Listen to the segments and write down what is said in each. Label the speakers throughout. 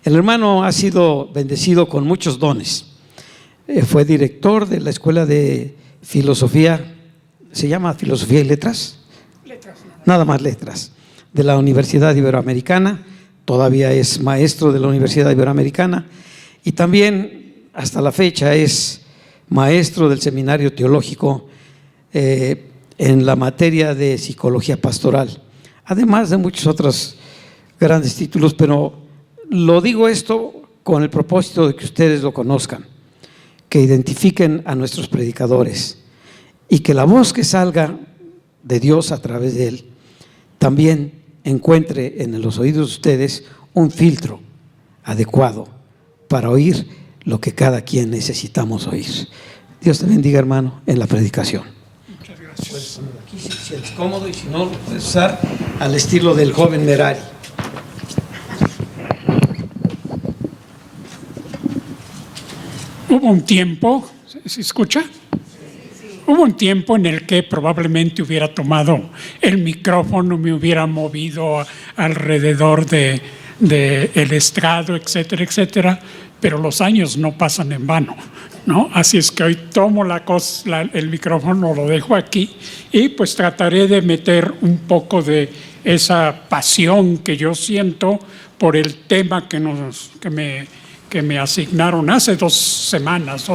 Speaker 1: El hermano ha sido bendecido con muchos dones. Fue director de la Escuela de Filosofía, ¿se llama Filosofía y Letras? Nada más letras, de la Universidad Iberoamericana. Todavía es maestro de la Universidad Iberoamericana y también hasta la fecha es maestro del Seminario Teológico en la materia de psicología pastoral, además de muchos otros grandes títulos, pero lo digo esto con el propósito de que ustedes lo conozcan, que identifiquen a nuestros predicadores y que la voz que salga de Dios a través de él también encuentre en los oídos de ustedes un filtro adecuado para oír lo que cada quien necesitamos oír. Dios te bendiga, hermano, en la predicación.
Speaker 2: Muchas gracias.
Speaker 1: Puedes ponerlo aquí si te sientes cómodo y si no, lo puedes usar al estilo del joven Merari.
Speaker 2: Hubo un tiempo, ¿se escucha? Hubo un tiempo en el que probablemente hubiera tomado el micrófono, me hubiera movido alrededor del estrado, etcétera, etcétera, pero los años no pasan en vano, ¿no? Así es que hoy tomo el micrófono, lo dejo aquí y pues trataré de meter un poco de esa pasión que yo siento por el tema que me asignaron hace 2 semanas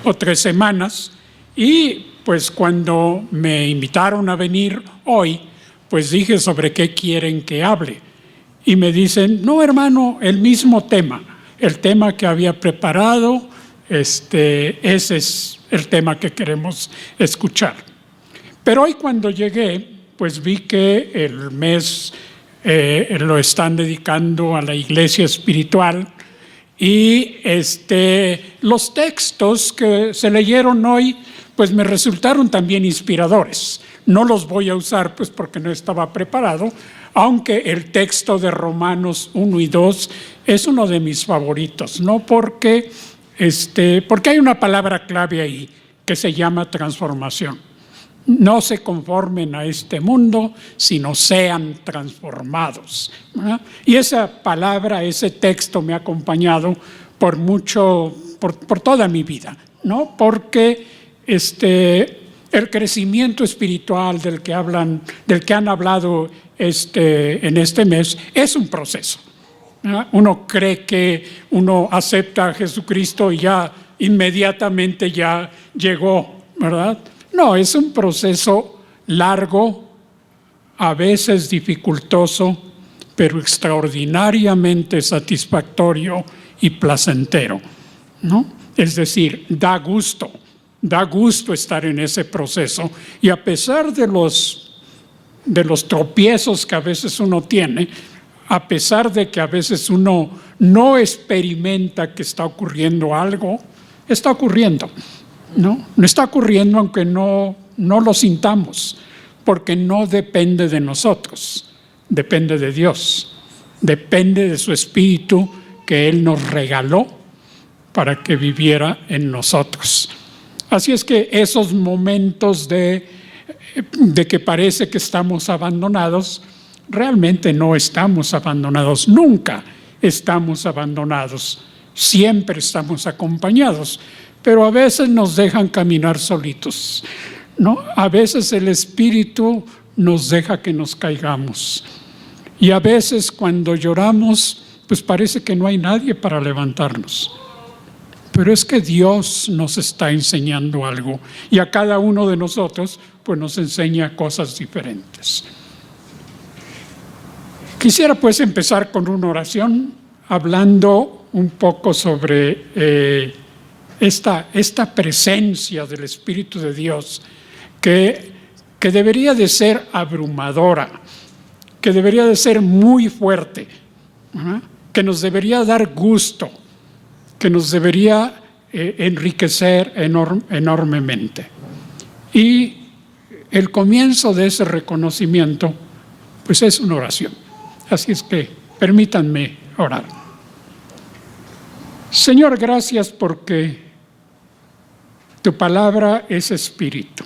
Speaker 2: o 3 semanas. Y pues cuando me invitaron a venir hoy, pues dije sobre qué quieren que hable. Y me dicen, no, hermano, el mismo tema, el tema que había preparado, ese es el tema que queremos escuchar. Pero hoy cuando llegué, pues vi que el mes lo están dedicando a la iglesia espiritual y los textos que se leyeron hoy pues me resultaron también inspiradores. No los voy a usar pues porque no estaba preparado, aunque el texto de Romanos 1 y 2 es uno de mis favoritos, ¿no? Porque hay una palabra clave ahí que se llama transformación. No se conformen a este mundo, sino sean transformados, ¿verdad? Y esa palabra, ese texto me ha acompañado por toda mi vida, ¿no? Porque el crecimiento espiritual del que han hablado en este mes es un proceso, ¿verdad? Uno cree que uno acepta a Jesucristo y ya inmediatamente ya llegó, ¿verdad? No, es un proceso largo, a veces dificultoso, pero extraordinariamente satisfactorio y placentero, ¿no? Es decir, da gusto estar en ese proceso y a pesar de los tropiezos que a veces uno tiene, a pesar de que a veces uno no experimenta que está ocurriendo algo, está ocurriendo. No está ocurriendo aunque no lo sintamos, porque no depende de nosotros, depende de Dios, depende de su Espíritu que Él nos regaló para que viviera en nosotros. Así es que esos momentos de que parece que estamos abandonados, realmente no estamos abandonados, nunca estamos abandonados, siempre estamos acompañados. Pero a veces nos dejan caminar solitos, ¿no? A veces el Espíritu nos deja que nos caigamos. Y a veces cuando lloramos, pues parece que no hay nadie para levantarnos. Pero es que Dios nos está enseñando algo y a cada uno de nosotros pues nos enseña cosas diferentes. Quisiera pues empezar con una oración hablando un poco sobre esta presencia del Espíritu de Dios que debería de ser abrumadora, que debería de ser muy fuerte, ¿verdad? Que nos debería dar gusto, que nos debería enriquecer enormemente. Y el comienzo de ese reconocimiento pues es una oración. Así es que permítanme orar. Señor, gracias porque tu palabra es espíritu.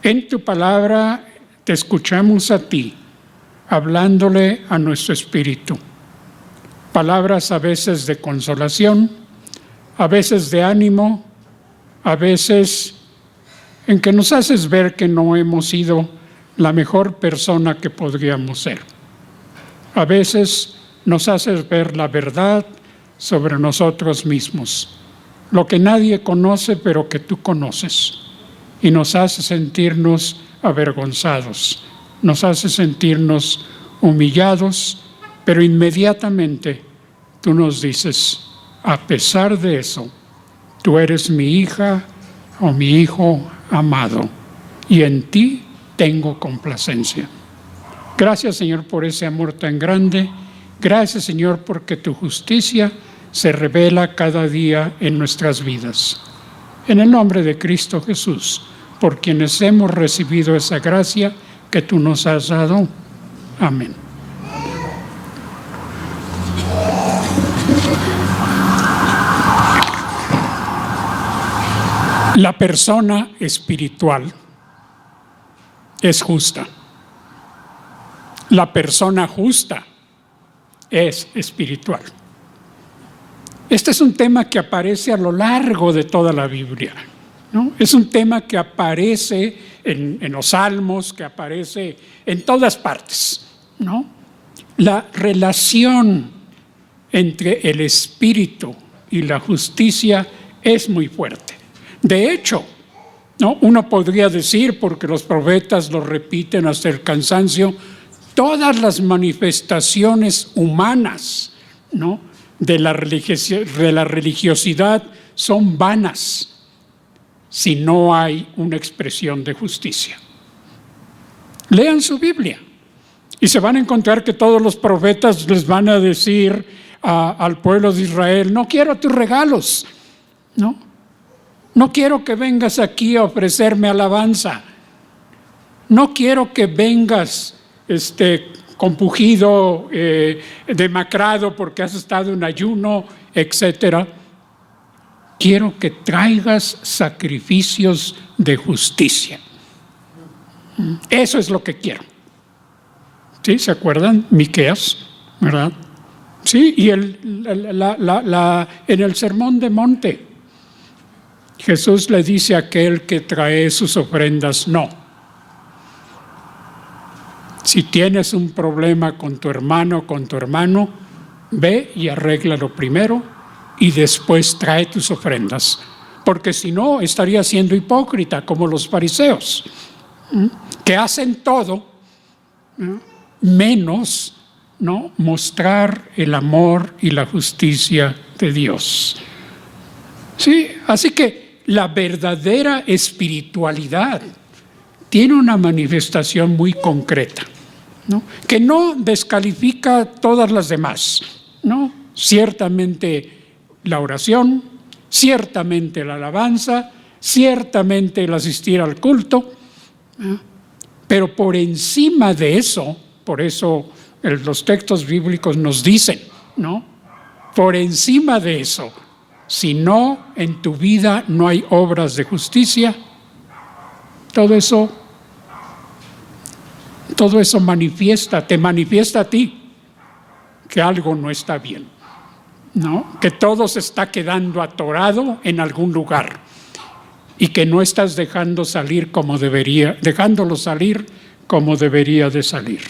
Speaker 2: En tu palabra te escuchamos a ti, hablándole a nuestro espíritu. Palabras a veces de consolación, a veces de ánimo, a veces en que nos haces ver que no hemos sido la mejor persona que podríamos ser. A veces nos haces ver la verdad sobre nosotros mismos, lo que nadie conoce pero que tú conoces, y nos hace sentirnos avergonzados, nos hace sentirnos humillados, pero inmediatamente tú nos dices, a pesar de eso, tú eres mi hija o mi hijo amado, y en ti tengo complacencia. Gracias, Señor, por ese amor tan grande. Gracias, Señor, porque tu justicia se revela cada día en nuestras vidas. En el nombre de Cristo Jesús, por quienes hemos recibido esa gracia que tú nos has dado. Amén. La persona espiritual es justa. La persona justa es espiritual. Este es un tema que aparece a lo largo de toda la Biblia, ¿no? Es un tema que aparece en los Salmos, que aparece en todas partes, ¿no? La relación entre el espíritu y la justicia es muy fuerte. De hecho, ¿no? Uno podría decir, porque los profetas lo repiten hasta el cansancio, todas las manifestaciones humanas, ¿no? de la religiosidad son vanas si no hay una expresión de justicia. Lean su Biblia y se van a encontrar que todos los profetas les van a decir al pueblo de Israel, no quiero tus regalos, no quiero que vengas aquí a ofrecerme alabanza, no quiero que vengas compungido, demacrado porque has estado en ayuno, etcétera. Quiero que traigas sacrificios de justicia. Eso es lo que quiero. ¿Sí? ¿Se acuerdan? Miqueas, ¿verdad? Sí, y en el Sermón de Monte, Jesús le dice a aquel que trae sus ofrendas, no. Si tienes un problema con tu hermano, ve y arréglalo primero y después trae tus ofrendas. Porque si no, estaría siendo hipócrita como los fariseos, que hacen todo menos mostrar el amor y la justicia de Dios. Sí, así que la verdadera espiritualidad tiene una manifestación muy concreta, que no descalifica todas las demás, Ciertamente la oración, ciertamente la alabanza, ciertamente el asistir al culto, pero por encima de eso, por eso los textos bíblicos nos dicen, por encima de eso, si no en tu vida no hay obras de justicia, todo eso te manifiesta a ti que algo no está bien, que todo se está quedando atorado en algún lugar y que no estás dejándolo salir como debería de salir.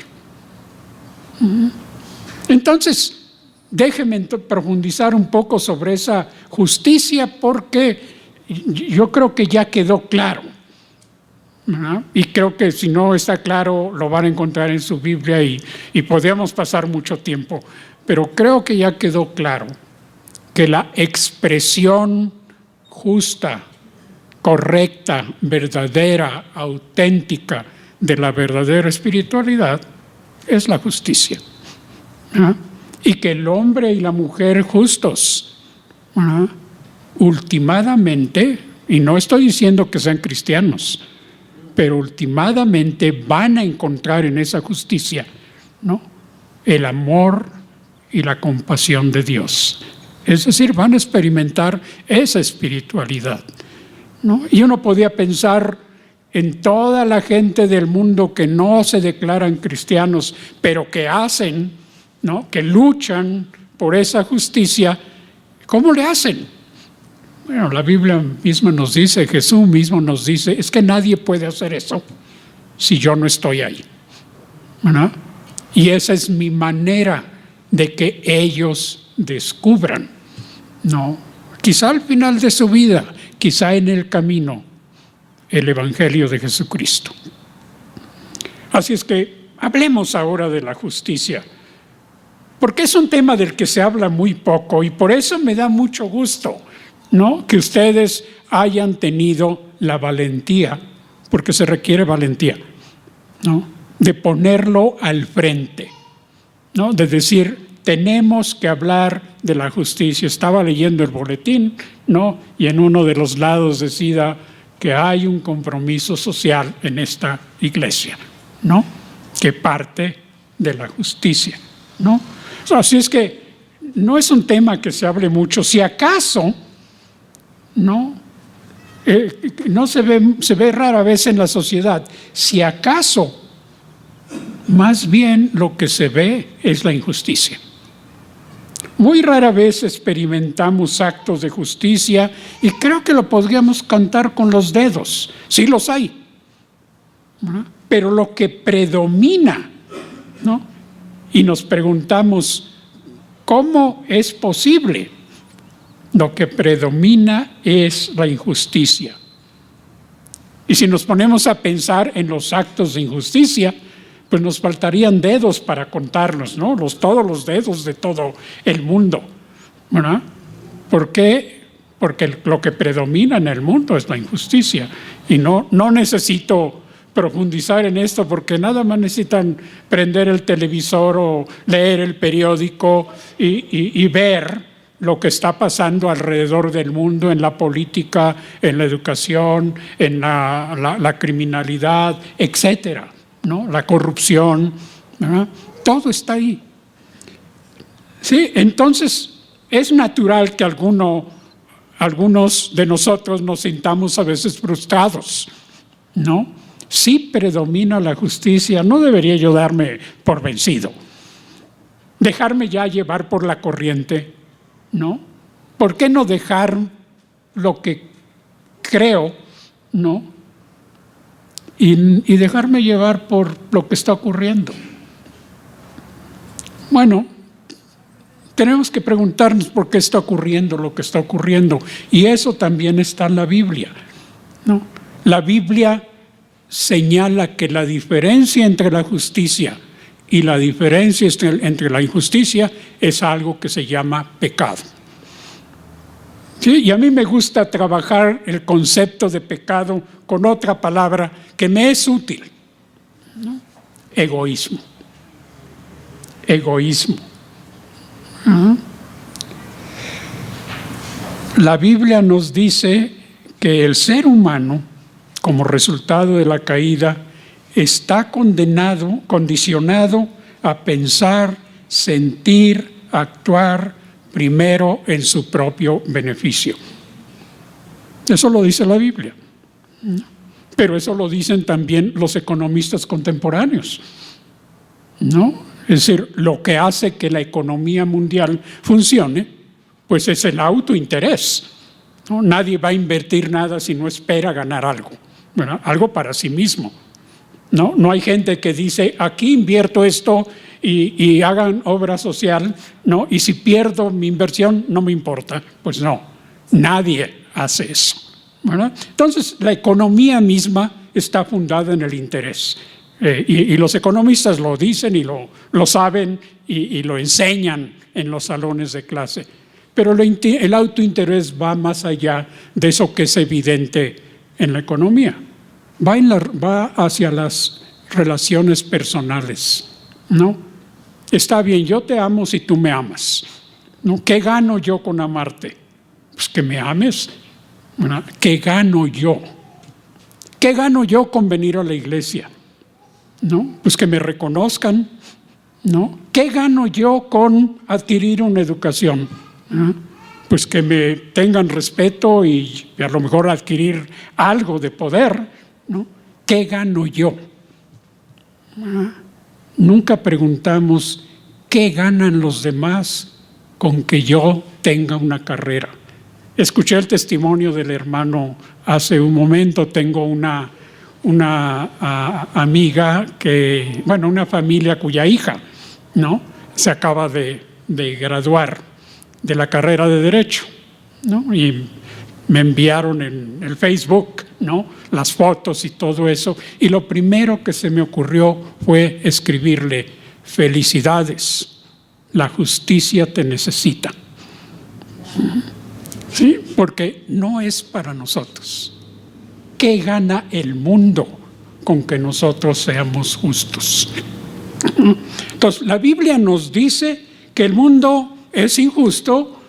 Speaker 2: Entonces, déjenme profundizar un poco sobre esa justicia porque yo creo que ya quedó claro. Y creo que si no está claro lo van a encontrar en su Biblia y podríamos pasar mucho tiempo, pero creo que ya quedó claro que la expresión justa, correcta, verdadera, auténtica de la verdadera espiritualidad es la justicia, y que el hombre y la mujer justos ultimadamente, y no estoy diciendo que sean cristianos, pero últimamente van a encontrar en esa justicia, el amor y la compasión de Dios. Es decir, van a experimentar esa espiritualidad, Y uno podía pensar en toda la gente del mundo que no se declaran cristianos, pero que hacen, que luchan por esa justicia, ¿cómo le hacen? Bueno, la Biblia misma nos dice, Jesús mismo nos dice, es que nadie puede hacer eso si yo no estoy ahí, ¿verdad? Y esa es mi manera de que ellos descubran, ¿no? Quizá al final de su vida, quizá en el camino, el Evangelio de Jesucristo. Así es que hablemos ahora de la justicia, porque es un tema del que se habla muy poco y por eso me da mucho gusto, ¿no?, que ustedes hayan tenido la valentía, porque se requiere valentía, ¿no?, de ponerlo al frente, ¿no?, de decir, tenemos que hablar de la justicia. Estaba leyendo el boletín, ¿no?, y en uno de los lados decía que hay un compromiso social en esta iglesia, ¿no?, que parte de la justicia, ¿no? Así es que no es un tema que se hable mucho. Si acaso, no se ve rara vez en la sociedad. Si acaso, más bien lo que se ve es la injusticia. Muy rara vez experimentamos actos de justicia y creo que lo podríamos contar con los dedos. Sí los hay, ¿no? Pero lo que predomina, ¿no?, y nos preguntamos, ¿cómo es posible? Lo que predomina es la injusticia. Y si nos ponemos a pensar en los actos de injusticia, pues nos faltarían dedos para contarlos, ¿no? Todos los dedos de todo el mundo, ¿verdad? ¿Por qué? Porque lo que predomina en el mundo es la injusticia. Y no necesito profundizar en esto, porque nada más necesitan prender el televisor o leer el periódico y ver lo que está pasando alrededor del mundo, en la política, en la educación, en la criminalidad, etcétera, ¿no?, la corrupción, ¿verdad? Todo está ahí. Sí, entonces es natural que algunos de nosotros nos sintamos a veces frustrados, ¿no? Si predomina la justicia, no debería yo darme por vencido, dejarme ya llevar por la corriente, ¿no? ¿Por qué no dejar lo que creo, ¿no?, y dejarme llevar por lo que está ocurriendo? Bueno, tenemos que preguntarnos por qué está ocurriendo lo que está ocurriendo, y eso también está en la Biblia, ¿no? La Biblia señala que la diferencia entre la justicia y la diferencia entre la injusticia es algo que se llama pecado. Sí, y a mí me gusta trabajar el concepto de pecado con otra palabra que me es útil, ¿no? Egoísmo. Egoísmo. La Biblia nos dice que el ser humano, como resultado de la caída, está condicionado a pensar, sentir, actuar primero en su propio beneficio. Eso lo dice la Biblia. Pero eso lo dicen también los economistas contemporáneos, ¿no? Es decir, lo que hace que la economía mundial funcione, pues es el autointerés, ¿no? Nadie va a invertir nada si no espera ganar algo, ¿verdad? Algo para sí mismo, ¿no? No hay gente que dice, aquí invierto esto y hagan obra social, ¿no? Y si pierdo mi inversión, no me importa. Pues no, nadie hace eso, ¿verdad? Entonces, la economía misma está fundada en el interés. Y los economistas lo dicen y lo saben y lo enseñan en los salones de clase. Pero el autointerés va más allá de eso que es evidente en la economía. Va hacia las relaciones personales, ¿no? Está bien, yo te amo si tú me amas, ¿no? ¿Qué gano yo con amarte? Pues que me ames, ¿verdad? ¿Qué gano yo? ¿Qué gano yo con venir a la iglesia? ¿No? Pues que me reconozcan, ¿no? ¿Qué gano yo con adquirir una educación? ¿No? Pues que me tengan respeto y a lo mejor adquirir algo de poder, ¿no? ¿Qué gano yo? Nunca preguntamos qué ganan los demás con que yo tenga una carrera. Escuché el testimonio del hermano hace un momento. Tengo una amiga una familia cuya hija, ¿no?, se acaba de graduar de la carrera de Derecho, ¿no? Y me enviaron en el Facebook, ¿no?, las fotos y todo eso. Y lo primero que se me ocurrió fue escribirle: felicidades, la justicia te necesita. Sí, porque no es para nosotros. ¿Qué gana el mundo con que nosotros seamos justos? Entonces, la Biblia nos dice que el mundo es injusto,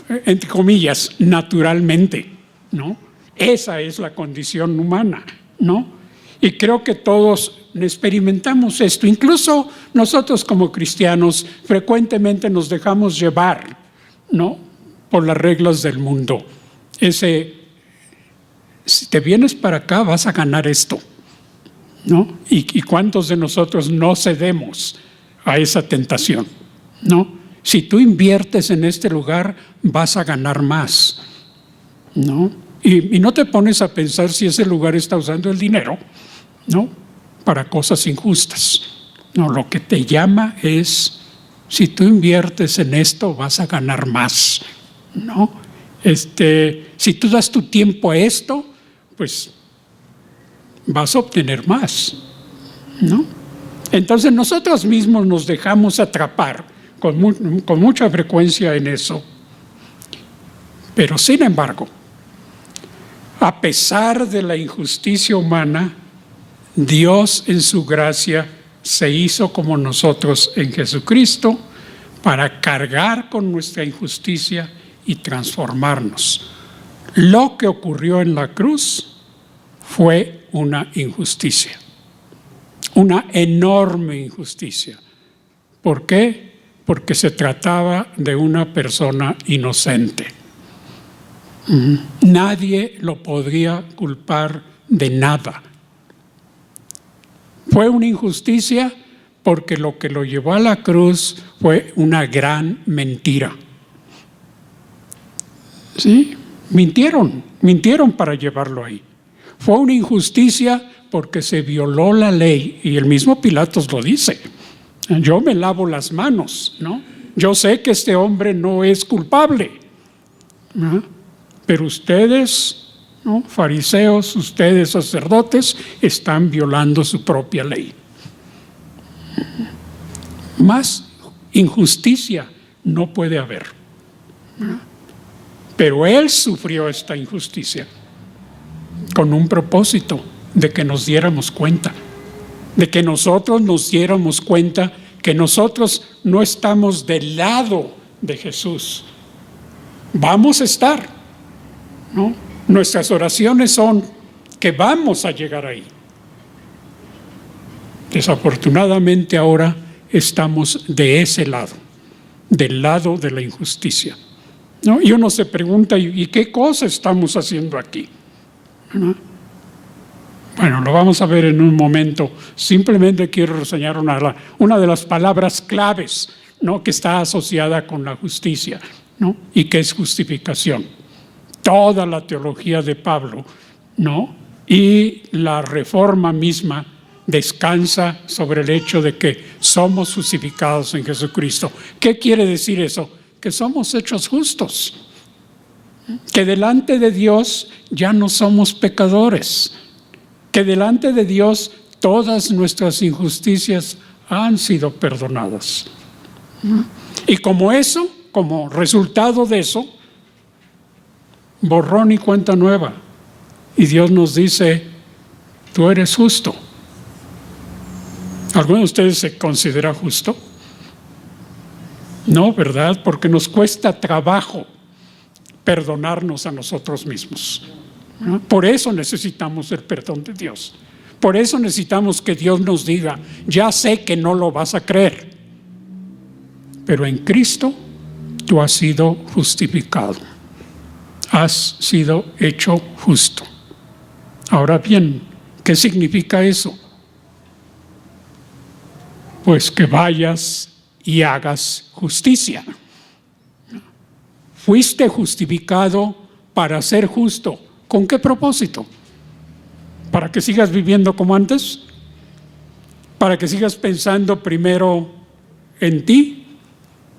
Speaker 2: entre comillas, naturalmente, ¿no? Esa es la condición humana, ¿no? Y creo que todos experimentamos esto. Incluso nosotros como cristianos frecuentemente nos dejamos llevar, ¿no?, por las reglas del mundo. Si te vienes para acá vas a ganar esto, ¿no? ¿Y cuántos de nosotros no cedemos a esa tentación, ¿no? Si tú inviertes en este lugar vas a ganar más, ¿no? Y no te pones a pensar si ese lugar está usando el dinero, ¿no?, para cosas injustas. No, lo que te llama es: si tú inviertes en esto vas a ganar más, ¿no? Si tú das tu tiempo a esto, pues vas a obtener más, ¿no? Entonces nosotros mismos nos dejamos atrapar con mucha frecuencia en eso. Pero sin embargo, a pesar de la injusticia humana, Dios en su gracia se hizo como nosotros en Jesucristo para cargar con nuestra injusticia y transformarnos. Lo que ocurrió en la cruz fue una injusticia, una enorme injusticia. ¿Por qué? Porque se trataba de una persona inocente. Nadie lo podría culpar de nada. Fue una injusticia porque lo que lo llevó a la cruz fue una gran mentira. ¿Sí? Mintieron para llevarlo ahí. Fue una injusticia porque se violó la ley, y el mismo Pilatos lo dice: yo me lavo las manos, ¿no? Yo sé que este hombre no es culpable, ¿no?, pero ustedes, ¿no?, fariseos, ustedes sacerdotes, están violando su propia ley. Más injusticia no puede haber, ¿no? Pero Él sufrió esta injusticia con un propósito: de que nos diéramos cuenta, de que nosotros nos diéramos cuenta que nosotros no estamos del lado de Jesús. Vamos a estar, ¿no? Nuestras oraciones son que vamos a llegar ahí. Desafortunadamente ahora estamos de ese lado, del lado de la injusticia, ¿no? Y uno se pregunta: ¿y qué cosa estamos haciendo aquí? ¿No? Bueno, lo vamos a ver en un momento. Simplemente quiero reseñar una de las palabras claves, ¿no?, que está asociada con la justicia, ¿no?, y que es justificación. Toda la teología de Pablo, ¿no?, y la Reforma misma descansa sobre el hecho de que somos justificados en Jesucristo. ¿Qué quiere decir eso? Que somos hechos justos, que delante de Dios ya no somos pecadores, que delante de Dios todas nuestras injusticias han sido perdonadas. Y como resultado de eso, borrón y cuenta nueva. Y Dios nos dice: tú eres justo. ¿Alguno de ustedes se considera justo? No, ¿verdad? Porque nos cuesta trabajo perdonarnos a nosotros mismos. ¿No? Por eso necesitamos el perdón de Dios. Por eso necesitamos que Dios nos diga: ya sé que no lo vas a creer, pero en Cristo tú has sido justificado, has sido hecho justo. Ahora bien, ¿qué significa eso? Pues que vayas y hagas justicia, Fuiste justificado para ser justo. ¿Con qué propósito? ¿Para que sigas viviendo como antes? ¿Para que sigas pensando primero en ti?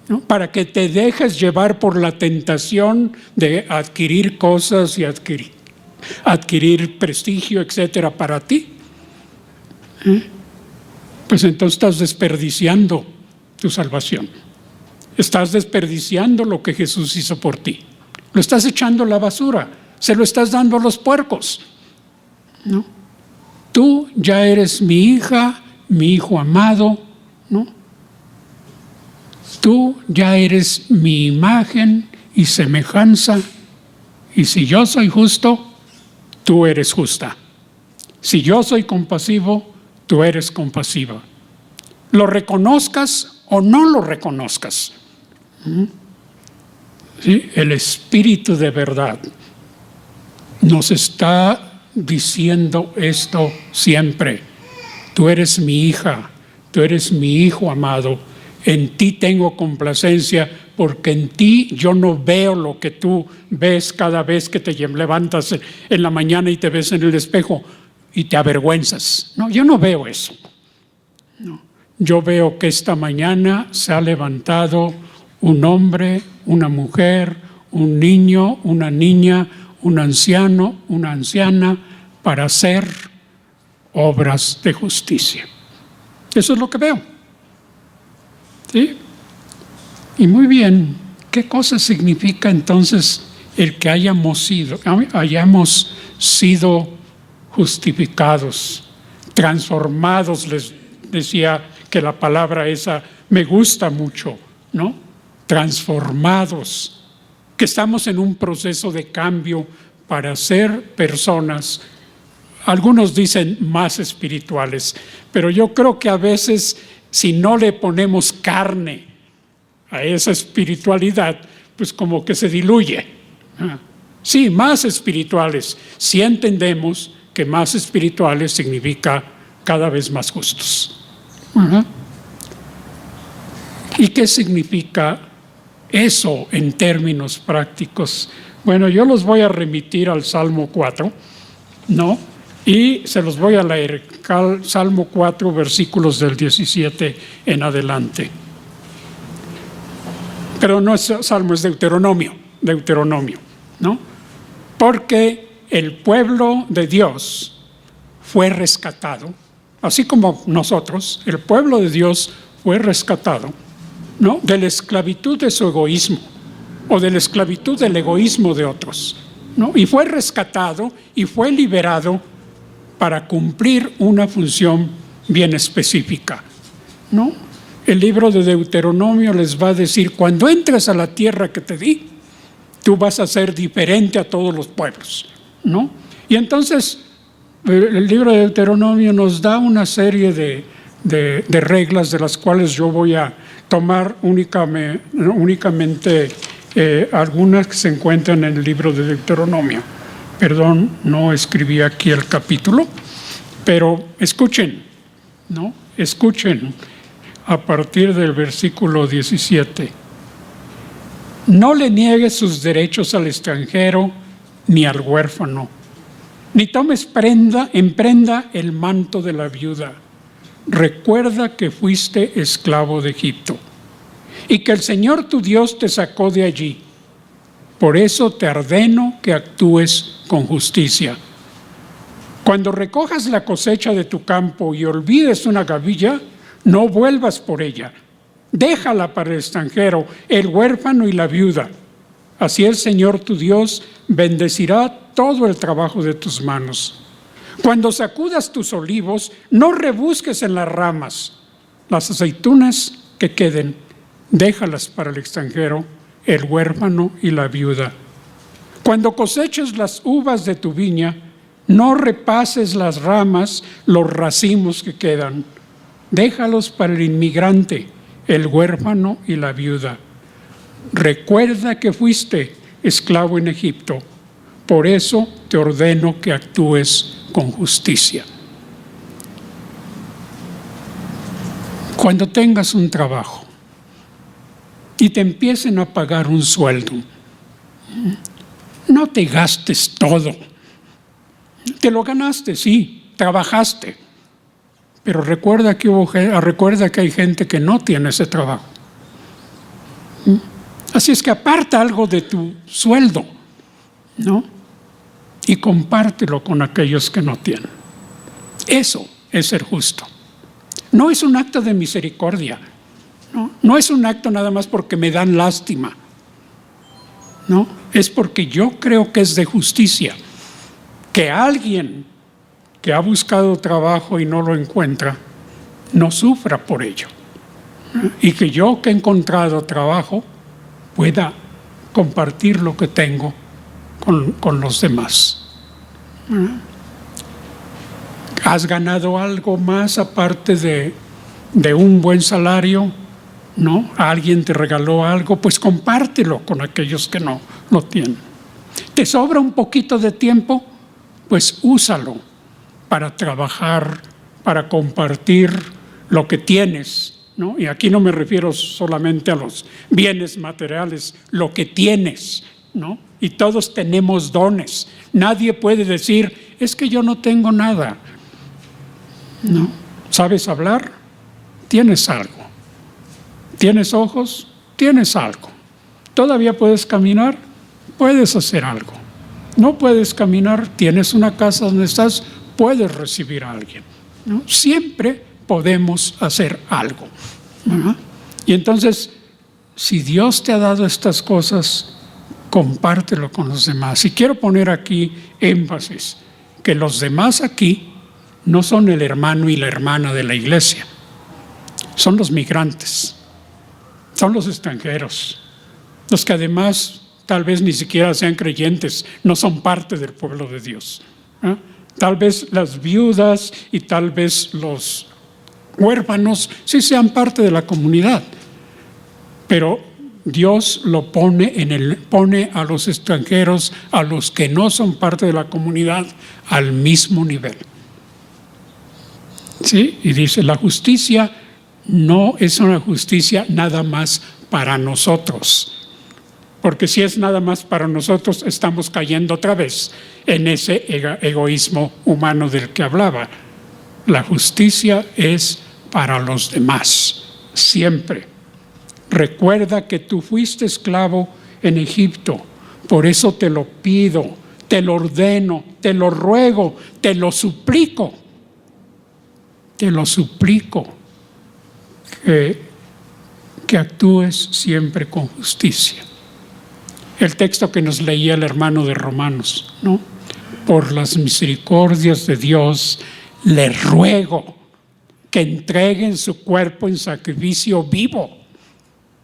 Speaker 2: ¿No? ¿Para que te dejes llevar por la tentación de adquirir cosas y adquirir prestigio, etcétera, para ti? Pues entonces estás desperdiciando tu salvación. Estás desperdiciando lo que Jesús hizo por ti. Lo estás echando a la basura. Se lo estás dando a los puercos, ¿no? Tú ya eres mi hija, mi hijo amado, ¿no? Tú ya eres mi imagen y semejanza. Y si yo soy justo, tú eres justa. Si yo soy compasivo, tú eres compasiva. Lo reconozcas o no lo reconozcas. ¿Sí? El Espíritu de verdad nos está diciendo esto siempre. Tú eres mi hija, tú eres mi hijo amado. En ti tengo complacencia, porque en ti yo no veo lo que tú ves cada vez que te levantas en la mañana y te ves en el espejo y te avergüenzas. No, yo no veo eso. No. Yo veo que esta mañana se ha levantado un hombre, una mujer, un niño, una niña, un anciano, una anciana, para hacer obras de justicia. Eso es lo que veo. ¿Sí? Y muy bien, ¿qué cosa significa entonces el que hayamos sido justificados, transformados? Les decía que la palabra esa me gusta mucho, ¿no? Transformados, que estamos en un proceso de cambio para ser personas, algunos dicen más espirituales, pero yo creo que a veces si no le ponemos carne a esa espiritualidad, pues como que se diluye. Sí, más espirituales, si entendemos que más espirituales significa cada vez más justos. ¿Y qué significa eso en términos prácticos? Bueno, yo los voy a remitir al Salmo 4, ¿no? Y se los voy a leer, Salmo 4, versículos del 17 en adelante. Pero no es Salmo, es Deuteronomio, ¿no? Porque el pueblo de Dios fue rescatado, así como nosotros, el pueblo de Dios fue rescatado, ¿no? De la esclavitud de su egoísmo o de la esclavitud del egoísmo de otros, ¿no? Y fue rescatado y fue liberado para cumplir una función bien específica, ¿no? El libro de Deuteronomio les va a decir: cuando entres a la tierra que te di, tú vas a ser diferente a todos los pueblos, ¿no? Y entonces el libro de Deuteronomio nos da una serie de reglas, de las cuales yo voy a tomar únicamente algunas que se encuentran en el libro de Deuteronomio. Perdón, no escribí aquí el capítulo, pero escuchen, ¿no? Escuchen a partir del versículo 17. No le niegues sus derechos al extranjero ni al huérfano, ni tomes en prenda el manto de la viuda. Recuerda que fuiste esclavo de Egipto y que el Señor tu Dios te sacó de allí. Por eso te ordeno que actúes con justicia. Cuando recojas la cosecha de tu campo y olvides una gavilla, no vuelvas por ella. Déjala para el extranjero, el huérfano y la viuda. Así el Señor tu Dios bendecirá todo el trabajo de tus manos. Cuando sacudas tus olivos, no rebusques en las ramas. Las aceitunas que queden, déjalas para el extranjero, el huérfano y la viuda. Cuando coseches las uvas de tu viña, no repases las ramas, los racimos que quedan. Déjalos para el inmigrante, el huérfano y la viuda. Recuerda que fuiste esclavo en Egipto. Por eso te ordeno que actúes con justicia. Cuando tengas un trabajo y te empiecen a pagar un sueldo, No te gastes todo. Te lo ganaste, sí, trabajaste. Pero recuerda que hay gente que no tiene ese trabajo. Así es que aparta algo de tu sueldo, ¿no? Y compártelo con aquellos que no tienen. Eso es ser justo. No es un acto de misericordia. No es un acto nada más porque me dan lástima. No, es porque yo creo que es de justicia que alguien que ha buscado trabajo y no lo encuentra, no sufra por ello. Y que yo que he encontrado trabajo pueda compartir lo que tengo con los demás. ¿Has ganado algo más aparte de un buen salario? ¿No? ¿Alguien te regaló algo? Pues compártelo con aquellos que no lo tienen. ¿Te sobra un poquito de tiempo? Pues úsalo para trabajar, para compartir lo que tienes, ¿no? Y aquí no me refiero solamente a los bienes materiales, lo que tienes, ¿no? Y todos tenemos dones. Nadie puede decir, es que yo no tengo nada. No. ¿Sabes hablar? Tienes algo. ¿Tienes ojos? Tienes algo. ¿Todavía puedes caminar? Puedes hacer algo. No puedes caminar, tienes una casa donde estás, puedes recibir a alguien, ¿no? Siempre podemos hacer algo, ¿no? Y entonces, si Dios te ha dado estas cosas, compártelo con los demás. Y quiero poner aquí énfasis, que los demás aquí no son el hermano y la hermana de la iglesia, son los migrantes, son los extranjeros, los que además tal vez ni siquiera sean creyentes, no son parte del pueblo de Dios, ¿eh? Tal vez las viudas y tal vez los huérfanos sí sean parte de la comunidad, pero Dios lo pone a los extranjeros, a los que no son parte de la comunidad, al mismo nivel. ¿Sí? Y dice, la justicia no es una justicia nada más para nosotros. Porque si es nada más para nosotros, estamos cayendo otra vez en ese egoísmo humano del que hablaba. La justicia es para los demás, siempre. Recuerda que tú fuiste esclavo en Egipto, por eso te lo pido, te lo ordeno, te lo ruego, te lo suplico que actúes siempre con justicia. El texto que nos leía el hermano de Romanos, ¿no? Por las misericordias de Dios, le ruego que entreguen su cuerpo en sacrificio vivo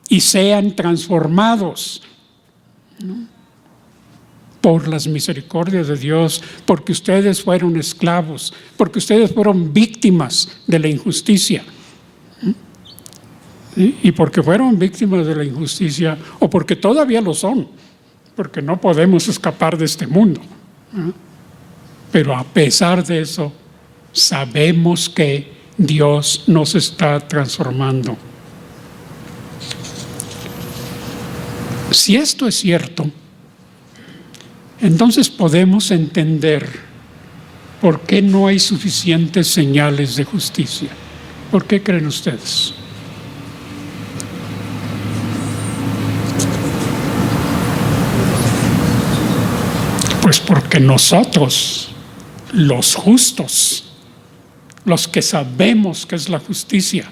Speaker 2: y sean transformados, ¿no? Por las misericordias de Dios, porque ustedes fueron esclavos, porque ustedes fueron víctimas de la injusticia. ¿Sí? Y porque fueron víctimas de la injusticia, o porque todavía lo son, porque no podemos escapar de este mundo. Pero a pesar de eso, sabemos que Dios nos está transformando. Si esto es cierto, entonces podemos entender por qué no hay suficientes señales de justicia. ¿Por qué creen ustedes? Pues porque nosotros, los justos, los que sabemos que es la justicia,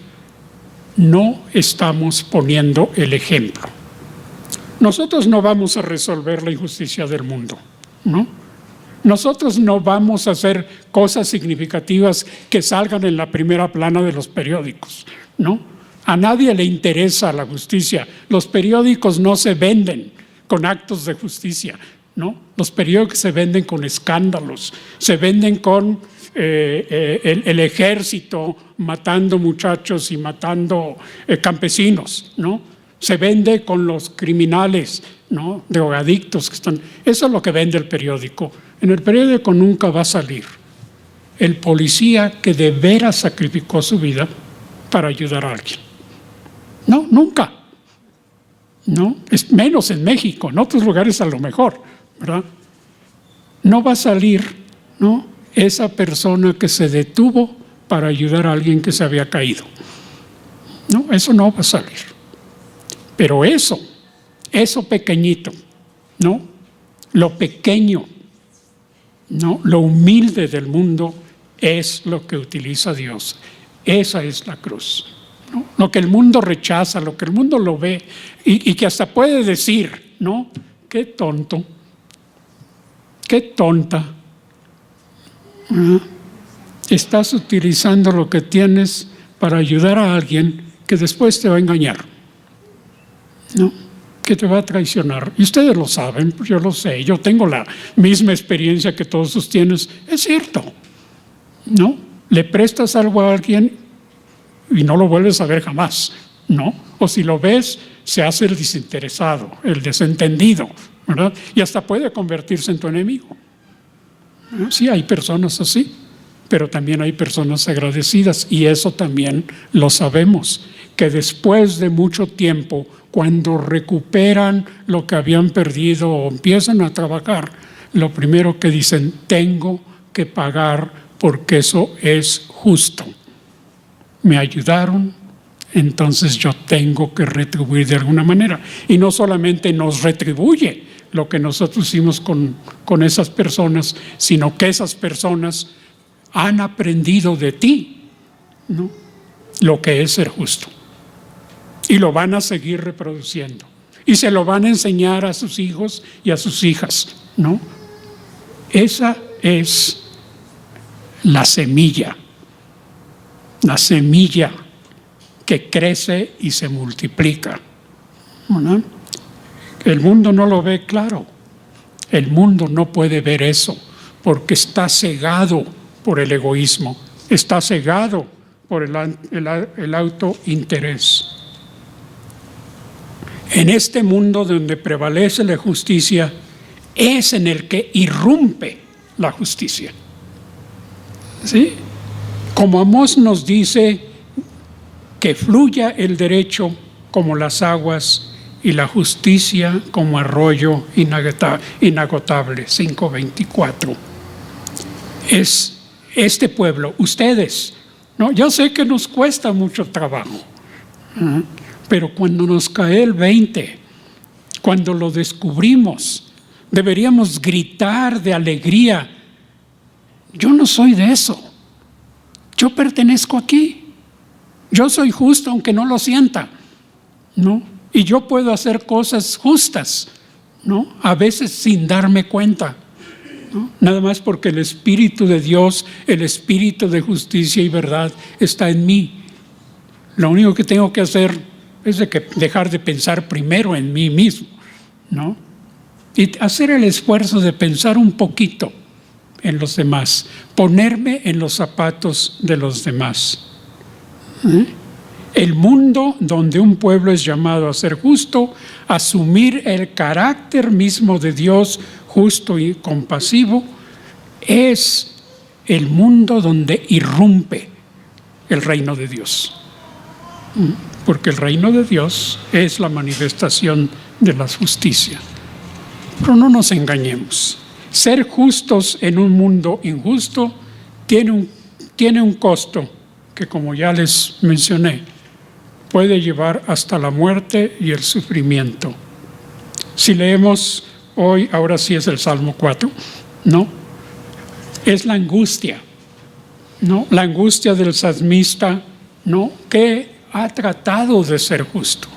Speaker 2: no estamos poniendo el ejemplo. Nosotros no vamos a resolver la injusticia del mundo, ¿no? Nosotros no vamos a hacer cosas significativas que salgan en la primera plana de los periódicos, ¿no? A nadie le interesa la justicia. Los periódicos no se venden con actos de justicia, ¿no? Los periódicos se venden con escándalos, se venden con el ejército matando muchachos y matando campesinos, ¿no? Se vende con los criminales, ¿no? Drogadictos que están. Eso es lo que vende el periódico. En el periódico nunca va a salir el policía que de veras sacrificó su vida para ayudar a alguien. No, nunca. ¿no? Es menos en México, en otros lugares a lo mejor, ¿verdad? No va a salir, ¿no?, esa persona que se detuvo para ayudar a alguien que se había caído. No, eso no va a salir. Pero eso pequeñito, ¿no?, lo pequeño, ¿no?, lo humilde del mundo es lo que utiliza Dios. Esa es la cruz, ¿no? Lo que el mundo rechaza, lo que el mundo lo ve y que hasta puede decir, ¿no?, qué tonto, qué tonta. Estás utilizando lo que tienes para ayudar a alguien que después te va a engañar, ¿no?, que te va a traicionar. Y ustedes lo saben, yo lo sé, yo tengo la misma experiencia que todos ustedes. Es cierto, ¿no? Le prestas algo a alguien y no lo vuelves a ver jamás, ¿no? O si lo ves, se hace el desinteresado, el desentendido, ¿verdad? Y hasta puede convertirse en tu enemigo. Sí, hay personas así, pero también hay personas agradecidas, y eso también lo sabemos, que después de mucho tiempo, cuando recuperan lo que habían perdido o empiezan a trabajar, lo primero que dicen: tengo que pagar porque eso es justo. Me ayudaron, entonces yo tengo que retribuir de alguna manera. Y no solamente nos retribuye lo que nosotros hicimos con esas personas, sino que esas personas han aprendido de ti, ¿no?, lo que es ser justo. Y lo van a seguir reproduciendo. Y se lo van a enseñar a sus hijos y a sus hijas, ¿no? Esa es la semilla que crece y se multiplica, ¿no? El mundo no lo ve claro. El mundo no puede ver eso porque está cegado por el egoísmo, está cegado por el autointerés. En este mundo donde prevalece la justicia es en el que irrumpe la justicia, ¿sí? Como Amós nos dice, que fluya el derecho como las aguas y la justicia como arroyo inagotable. 5:24. Es este pueblo, ustedes, ¿no? Yo sé que nos cuesta mucho trabajo, pero cuando nos cae el 20, cuando lo descubrimos, deberíamos gritar de alegría: yo no soy de eso, yo pertenezco aquí, yo soy justo aunque no lo sienta, ¿no? Y yo puedo hacer cosas justas, ¿no?, a veces sin darme cuenta, ¿no?, nada más porque el Espíritu de Dios, el Espíritu de justicia y verdad está en mí. Lo único que tengo que hacer es dejar de pensar primero en mí mismo, ¿no?, y hacer el esfuerzo de pensar un poquito en los demás, ponerme en los zapatos de los demás. El mundo donde un pueblo es llamado a ser justo, asumir el carácter mismo de Dios justo y compasivo, es el mundo donde irrumpe el reino de Dios. Porque el reino de Dios es la manifestación de la justicia. Pero no nos engañemos. Ser justos en un mundo injusto tiene un costo que, como ya les mencioné, puede llevar hasta la muerte y el sufrimiento. Si leemos hoy, ahora sí es el Salmo 4, ¿no?, es la angustia, ¿no?, la angustia del salmista, ¿no?, que ha tratado de ser justo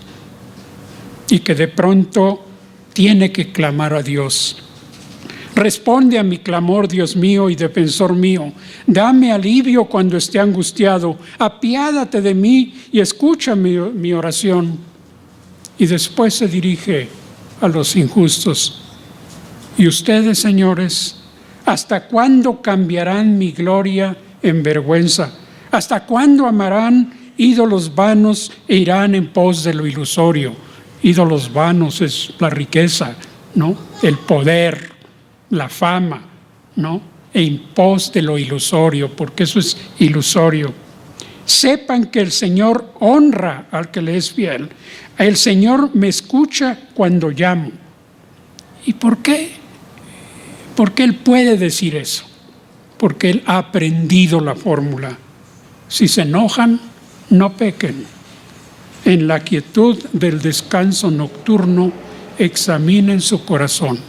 Speaker 2: y que de pronto tiene que clamar a Dios. Responde a mi clamor, Dios mío y defensor mío. Dame alivio cuando esté angustiado. Apiádate de mí y escucha mi oración. Y después se dirige a los injustos. Y ustedes, señores, ¿hasta cuándo cambiarán mi gloria en vergüenza? ¿Hasta cuándo amarán ídolos vanos e irán en pos de lo ilusorio? Ídolos vanos es la riqueza, ¿no?, el poder, la fama, ¿no?, en pos de lo ilusorio, porque eso es ilusorio. Sepan que el Señor honra al que le es fiel. El Señor me escucha cuando llamo. ¿Y por qué? Porque Él puede decir eso. Porque Él ha aprendido la fórmula. Si se enojan, no pequen. En la quietud del descanso nocturno, examinen su corazón.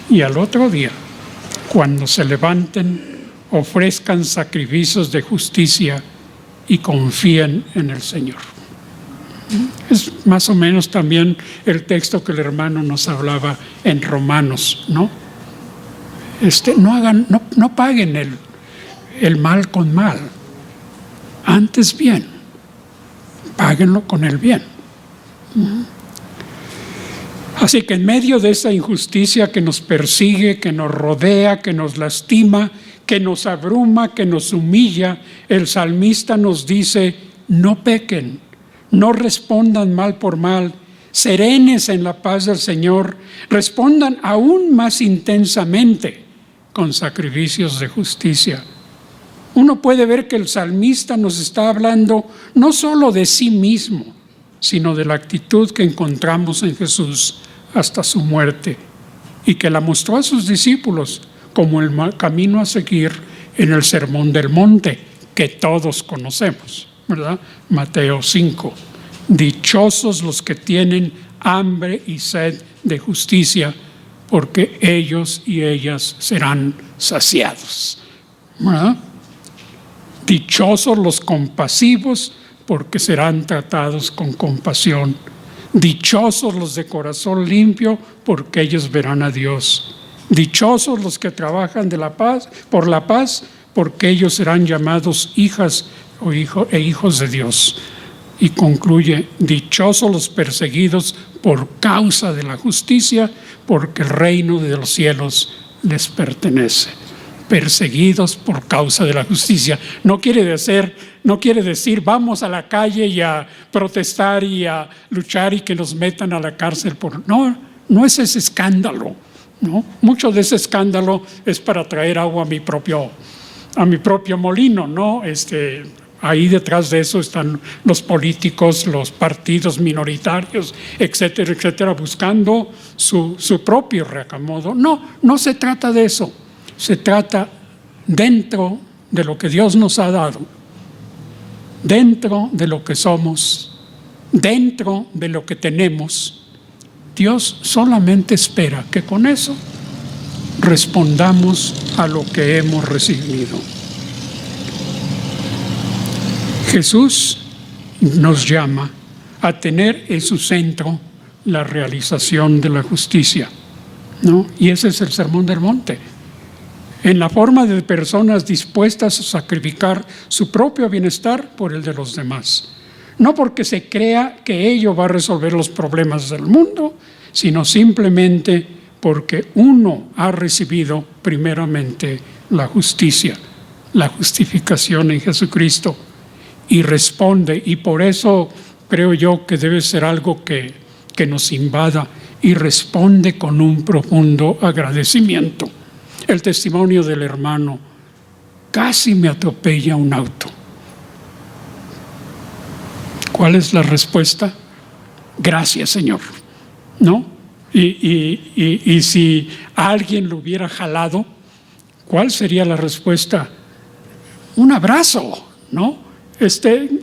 Speaker 2: Y al otro día, cuando se levanten, ofrezcan sacrificios de justicia y confíen en el Señor. Es más o menos también el texto que el hermano nos hablaba en Romanos, ¿no? No paguen el mal con mal, antes bien, páguenlo con el bien. Así que en medio de esa injusticia que nos persigue, que nos rodea, que nos lastima, que nos abruma, que nos humilla, el salmista nos dice: no pequen, no respondan mal por mal, serenes en la paz del Señor, respondan aún más intensamente con sacrificios de justicia. Uno puede ver que el salmista nos está hablando no solo de sí mismo, sino de la actitud que encontramos en Jesús hasta su muerte, y que la mostró a sus discípulos como el camino a seguir en el Sermón del Monte, que todos conocemos, ¿verdad? Mateo 5. Dichosos los que tienen hambre y sed de justicia, porque ellos y ellas serán saciados, ¿verdad? Dichosos los compasivos, porque serán tratados con compasión. Dichosos los de corazón limpio, porque ellos verán a Dios. Dichosos los que trabajan por la paz, porque ellos serán llamados hijas e hijos de Dios. Y concluye: dichosos los perseguidos por causa de la justicia, porque el reino de los cielos les pertenece. Perseguidos por causa de la justicia. No quiere decir vamos a la calle y a protestar y a luchar y que nos metan a la cárcel. No es ese escándalo, ¿no? Mucho de ese escándalo es para traer agua a mi propio molino, ¿no? Ahí detrás de eso están los políticos, los partidos minoritarios, etcétera, etcétera, buscando su propio reacomodo. No se trata de eso. Se trata dentro de lo que Dios nos ha dado, dentro de lo que somos, dentro de lo que tenemos. Dios solamente espera que con eso respondamos a lo que hemos recibido. Jesús nos llama a tener en su centro la realización de la justicia, ¿no? Y ese es el Sermón del Monte. En la forma de personas dispuestas a sacrificar su propio bienestar por el de los demás. No porque se crea que ello va a resolver los problemas del mundo, sino simplemente porque uno ha recibido primeramente la justicia, la justificación en Jesucristo, y responde. Y por eso creo yo que debe ser algo que nos invada, y responde con un profundo agradecimiento. El testimonio del hermano: casi me atropella un auto. ¿Cuál es la respuesta? Gracias, Señor, ¿no? Y si alguien lo hubiera jalado, ¿cuál sería la respuesta? Un abrazo, ¿no?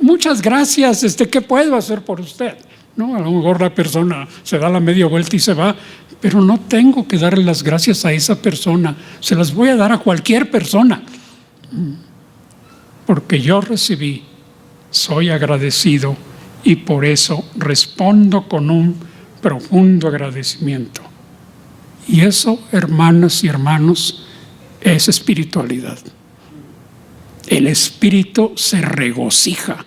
Speaker 2: Muchas gracias, ¿qué puedo hacer por usted? ¿No? A lo mejor la persona se da la media vuelta y se va, pero no tengo que darle las gracias a esa persona, se las voy a dar a cualquier persona, porque yo recibí, soy agradecido, y por eso respondo con un profundo agradecimiento. Y eso, hermanas y hermanos, es espiritualidad. El espíritu se regocija,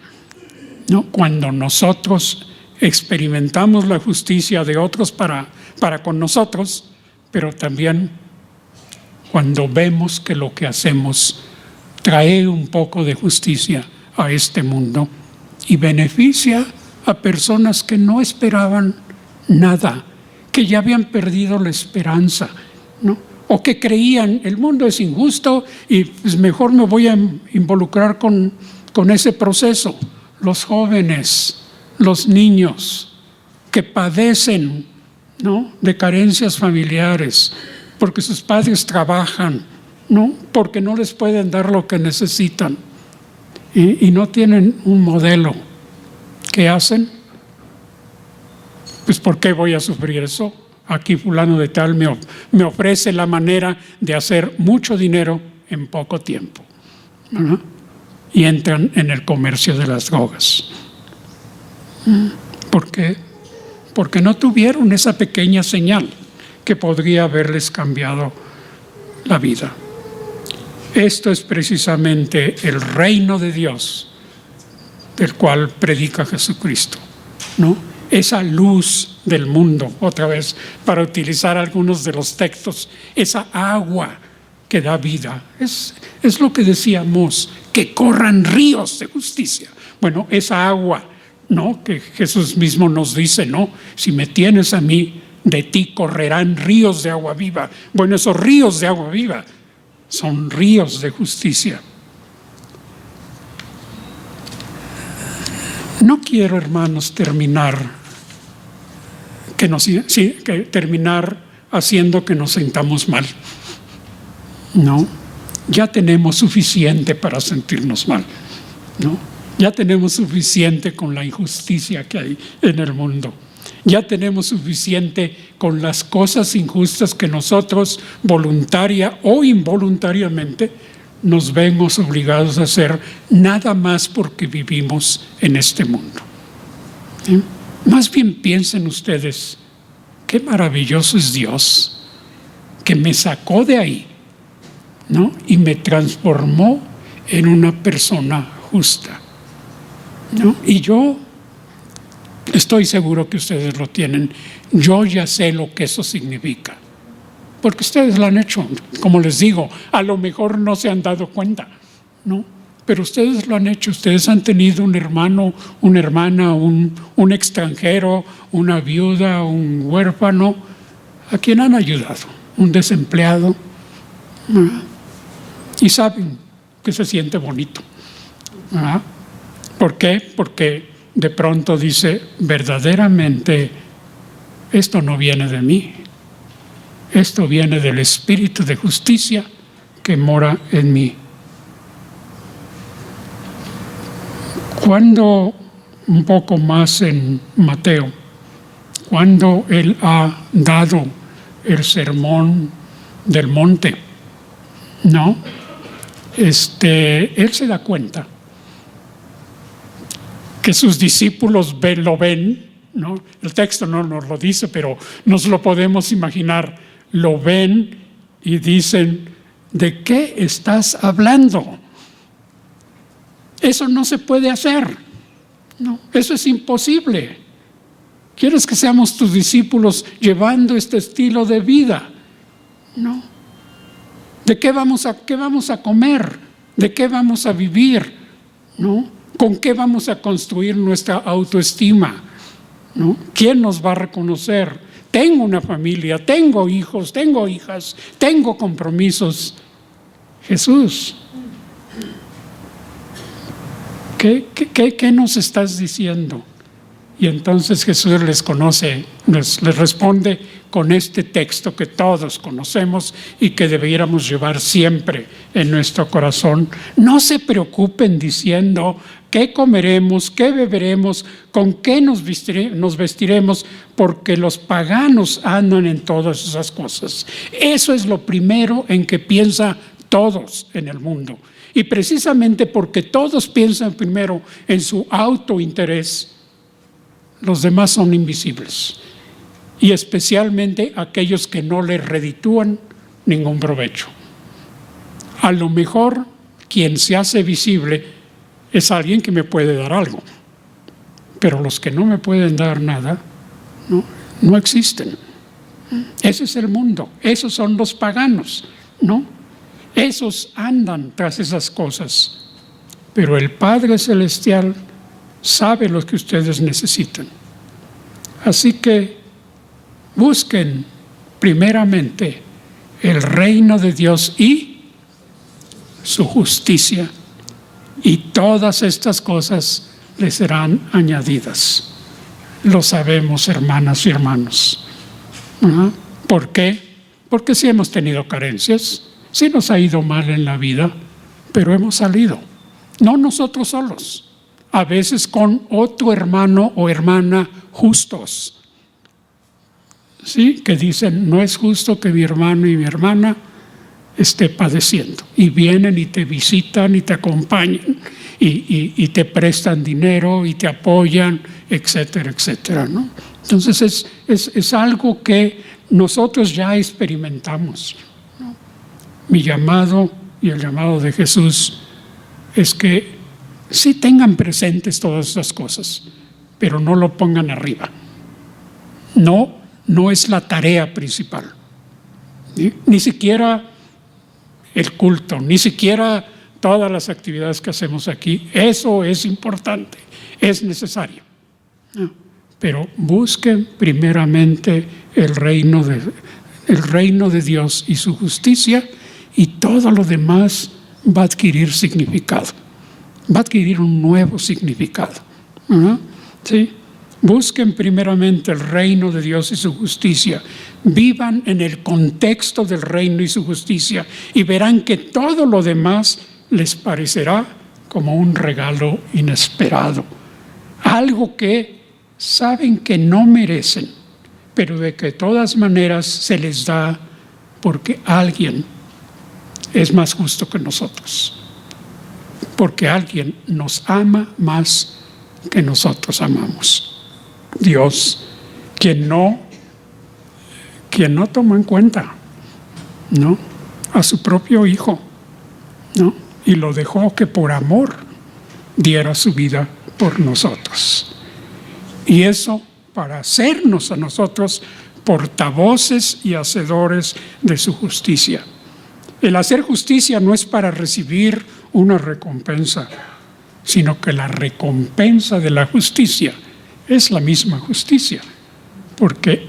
Speaker 2: ¿no? Cuando nosotros experimentamos la justicia de otros para con nosotros, pero también cuando vemos que lo que hacemos trae un poco de justicia a este mundo y beneficia a personas que no esperaban nada, que ya habían perdido la esperanza, ¿no? O que creían el mundo es injusto y pues mejor me voy a involucrar con con ese proceso. Los jóvenes, los niños que padecen, ¿no?, de carencias familiares, porque sus padres trabajan, ¿no?, porque no les pueden dar lo que necesitan y no tienen un modelo. ¿Qué hacen? Pues ¿por qué voy a sufrir eso? Aquí fulano de tal me ofrece la manera de hacer mucho dinero en poco tiempo, ¿verdad? Y entran en el comercio de las drogas. ¿Por qué? Porque no tuvieron esa pequeña señal que podría haberles cambiado la vida. Esto es precisamente el reino de Dios del cual predica Jesucristo, ¿no? Esa luz del mundo, otra vez, para utilizar algunos de los textos, esa agua que da vida. Es lo que decíamos, que corran ríos de justicia. Bueno, esa agua, ¿no?, que Jesús mismo nos dice, ¿no?, si me tienes a mí, de ti correrán ríos de agua viva. Bueno, esos ríos de agua viva son ríos de justicia. No quiero, hermanos, terminar haciendo que nos sintamos mal. No, ya tenemos suficiente para sentirnos mal, ¿no? Ya tenemos suficiente con la injusticia que hay en el mundo. Ya tenemos suficiente con las cosas injustas que nosotros, voluntaria o involuntariamente, nos vemos obligados a hacer, nada más porque vivimos en este mundo. ¿Sí? Más bien piensen ustedes, qué maravilloso es Dios, que me sacó de ahí, ¿no?, y me transformó en una persona justa, ¿no? Y yo estoy seguro que ustedes lo tienen. Yo ya sé lo que eso significa, porque ustedes lo han hecho. Como les digo, a lo mejor no se han dado cuenta, ¿no?, pero ustedes lo han hecho. Ustedes han tenido un hermano, una hermana, un extranjero, una viuda, un huérfano, a quien han ayudado, un desempleado, ¿no?, y saben que se siente bonito, ¿no? ¿Por qué? Porque de pronto dice, verdaderamente esto no viene de mí, esto viene del Espíritu de justicia que mora en mí. Cuando, un poco más en Mateo, cuando él ha dado el sermón del monte, ¿no?, él se da cuenta que sus discípulos lo ven, ¿no? El texto no nos lo dice, pero nos lo podemos imaginar. Lo ven y dicen, ¿de qué estás hablando? Eso no se puede hacer, ¿no? Eso es imposible. ¿Quieres que seamos tus discípulos llevando este estilo de vida? ¿No? ¿De qué vamos a comer? ¿De qué vamos a vivir? ¿No? ¿Con qué vamos a construir nuestra autoestima? ¿No? ¿Quién nos va a reconocer? Tengo una familia, tengo hijos, tengo hijas, tengo compromisos. Jesús, ¿qué nos estás diciendo? Y entonces Jesús les responde con este texto que todos conocemos y que debiéramos llevar siempre en nuestro corazón. No se preocupen diciendo qué comeremos, qué beberemos, con qué nos vestiremos, porque los paganos andan en todas esas cosas. Eso es lo primero en que piensa todos en el mundo. Y precisamente porque todos piensan primero en su autointerés, los demás son invisibles, y especialmente aquellos que no les reditúan ningún provecho. A lo mejor quien se hace visible es alguien que me puede dar algo, pero los que no me pueden dar nada no existen. Ese es el mundo, esos son los paganos, ¿no? Esos andan tras esas cosas, pero el Padre Celestial sabe lo que ustedes necesitan. Así que busquen primeramente el reino de Dios y su justicia, y todas estas cosas les serán añadidas. Lo sabemos, hermanas y hermanos. ¿Por qué? Porque sí hemos tenido carencias, sí nos ha ido mal en la vida, pero hemos salido. No nosotros solos, a veces con otro hermano o hermana justos. ¿Sí? Que dicen, no es justo que mi hermano y mi hermana esté padeciendo. Y vienen y te visitan y te acompañan y te prestan dinero y te apoyan, etcétera, etcétera, ¿no? Entonces es algo que nosotros ya experimentamos, ¿no? Mi llamado y el llamado de Jesús es que sí tengan presentes todas estas cosas, pero no lo pongan arriba. No es la tarea principal, ¿sí? Ni siquiera el culto, ni siquiera todas las actividades que hacemos aquí. Eso es importante, es necesario, ¿no? Pero busquen primeramente el reino de Dios y su justicia, y todo lo demás va a adquirir significado, va a adquirir un nuevo significado, ¿no? ¿Sí? Busquen primeramente el reino de Dios y su justicia. Vivan en el contexto del reino y su justicia y verán que todo lo demás les parecerá como un regalo inesperado. Algo que saben que no merecen, pero de que de todas maneras se les da porque alguien es más justo que nosotros. Porque alguien nos ama más que nosotros amamos. Dios, quien no tomó en cuenta, ¿no?, a su propio Hijo, ¿no?, y lo dejó que por amor diera su vida por nosotros. Y eso para hacernos a nosotros portavoces y hacedores de su justicia. El hacer justicia no es para recibir una recompensa, sino que la recompensa de la justicia es la misma justicia, porque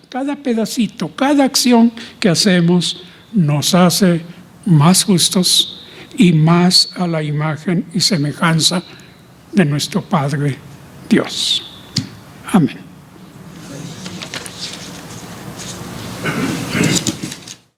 Speaker 2: cada pedacito, cada acción que hacemos nos hace más justos y más a la imagen y semejanza de nuestro Padre Dios. Amén.